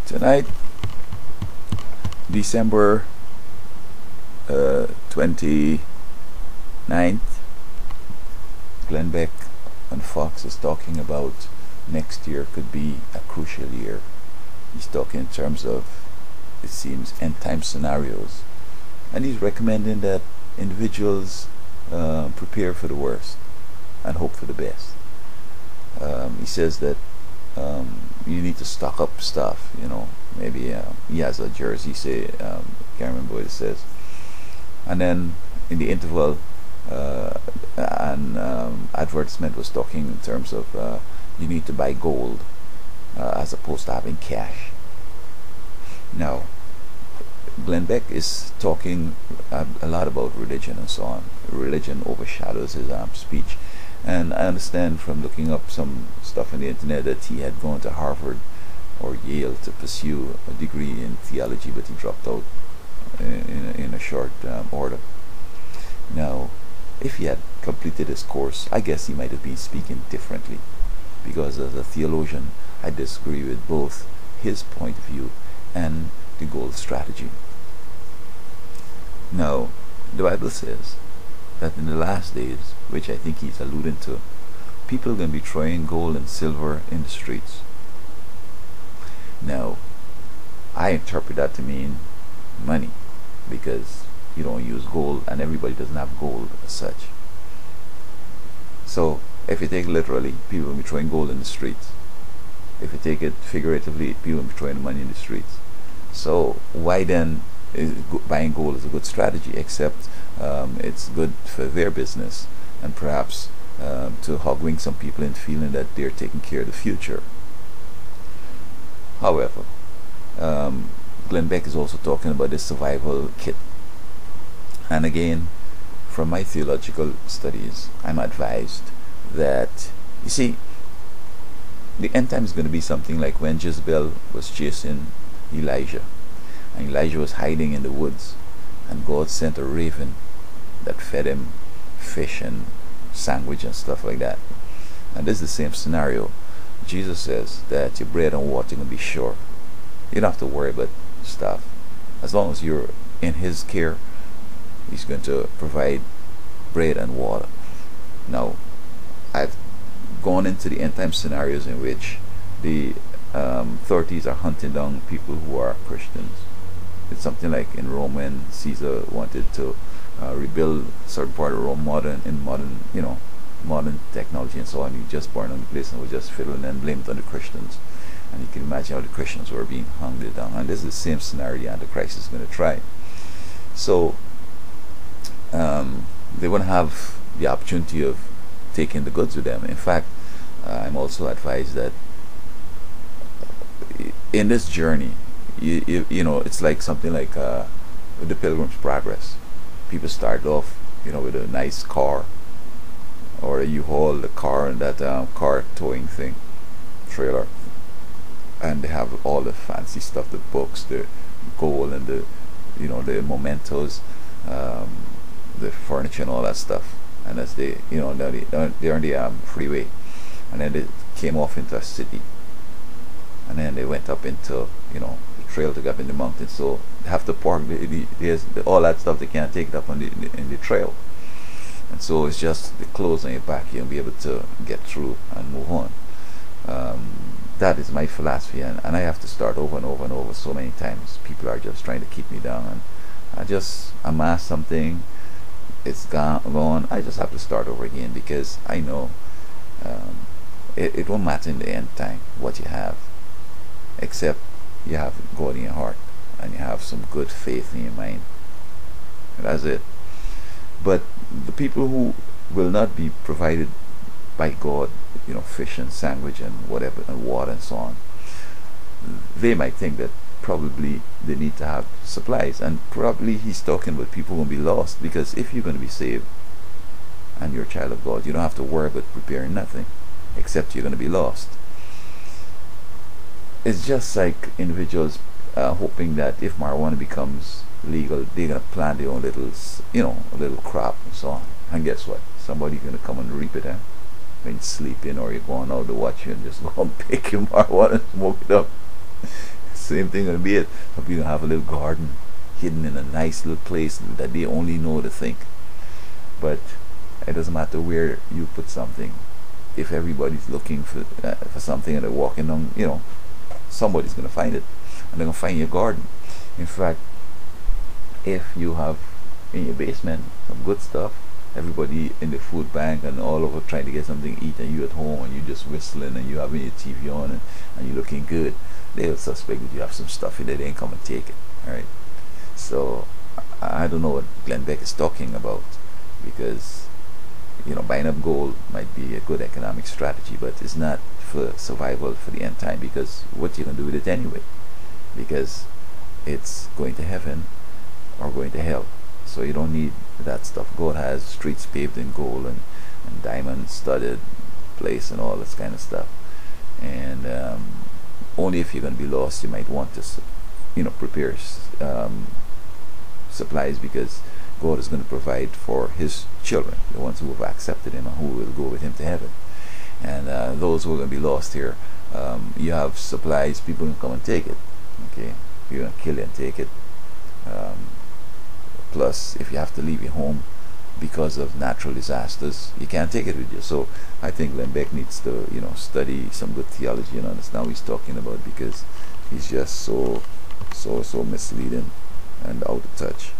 Tonight, December 29th, Glenn Beck on Fox is talking about next year could be a crucial year. He's talking in terms of, it seems, end time scenarios. And he's recommending that individuals prepare for the worst and hope for the best. He says that you need to stock up stuff, maybe he has a jersey, say, can't remember what it says. And then in the interval, an advertisement was talking in terms of you need to buy gold as opposed to having cash. Now, Glenn Beck is talking a lot about religion and so on. Religion overshadows his speech. And I understand from looking up some stuff on the internet that he had gone to Harvard or Yale to pursue a degree in theology, but he dropped out in a short order. Now, if he had completed his course, I guess he might have been speaking differently, because as a theologian, I disagree with both his point of view and the gold strategy. Now, the Bible says that in the last days, which I think he's alluding to, people are going to be throwing gold and silver in the streets. Now, I interpret that to mean money, because you don't use gold and everybody doesn't have gold as such. So, if you take it literally, people will be throwing gold in the streets. If you take it figuratively, people will be throwing money in the streets. So, why then is buying gold is a good strategy, except it's good for their business and perhaps to hoodwink some people into feeling that they're taking care of the future. However, Glenn Beck is also talking about this survival kit. And again, from my theological studies, I'm advised that, you see, the end time is going to be something like when Jezebel was chasing Elijah, and Elijah was hiding in the woods, and God sent a raven that fed him fish and sandwich and stuff like that. And this is the same scenario. Jesus says that your bread and water can be sure. You don't have to worry about stuff. As long as you're in his care, he's going to provide bread and water. Now, I've gone into the end time scenarios in which the authorities are hunting down people who are Christians. It's something like in Rome when Caesar wanted to rebuild a certain part of Rome modern technology and so on. You just burned on the place and was just fiddling and blamed on the Christians. And you can imagine how the Christians were being hunted down. And this is the same scenario the Antichrist is going to try. So they won't have the opportunity of taking the goods with them. In fact, I'm also advised that in this journey, you know, it's like something like with the Pilgrim's Progress. People start off, with a nice car, or you haul the car and that car towing thing, trailer, and they have all the fancy stuff, the books, the gold, and the mementos, the furniture and all that stuff. And as they're on the freeway, and then they came off into a city, and then they went up into the trail to go up in the mountains. So they have to park all that stuff. They can't take it up on in the trail, and so it's just the clothes on your back. You'll be able to get through and move on. That is my philosophy, and I have to start over and over and over so many times. People are just trying to keep me down, and I just amass something. It's gone. I just have to start over again, because I know it won't matter in the end time what you have, except you have God in your heart and you have some good faith in your mind. That's it. But the people who will not be provided by God, fish and sandwich and whatever and water and so on, they might think that probably they need to have supplies, and probably he's talking about people who will be lost, because if you're going to be saved and you're a child of God, you don't have to worry about preparing nothing, except you're going to be lost. It's just like individuals hoping that if marijuana becomes legal, they're going to plant their own little, a little crop and so on, and guess what? Somebody's going to come and reap it, when you're sleeping or you're going out to watch you and just go and pick your marijuana and smoke it up. Same thing gonna be it. Some people have a little garden hidden in a nice little place that they only know to think. But it doesn't matter where you put something. If everybody's looking for something and they're walking on, somebody's gonna find it, and they're gonna find your garden. In fact, if you have in your basement some good stuff, everybody in the food bank and all over trying to get something to eat, and you at home and you just whistling and you having your TV on, and you looking good, they'll suspect that you have some stuff in there. They ain't come and take it. All right. So I don't know what Glenn Beck is talking about, because buying up gold might be a good economic strategy, but it's not for survival for the end time, because what you gonna do with it anyway? Because it's going to heaven or going to hell. So you don't need that stuff. Gold has streets paved in gold, and diamond studded place and all this kind of stuff. And only if you're going to be lost, you might want to prepare supplies, because God is going to provide for his children, the ones who have accepted him and who will go with him to heaven. And those who are going to be lost here, you have supplies, people can come and take it. Okay, you're going to kill it and take it. Plus, if you have to leave your home because of natural disasters, you can't take it with you. So I think Glenn Beck needs to study some good theology and understand what he's talking about, because he's just so misleading and out of touch.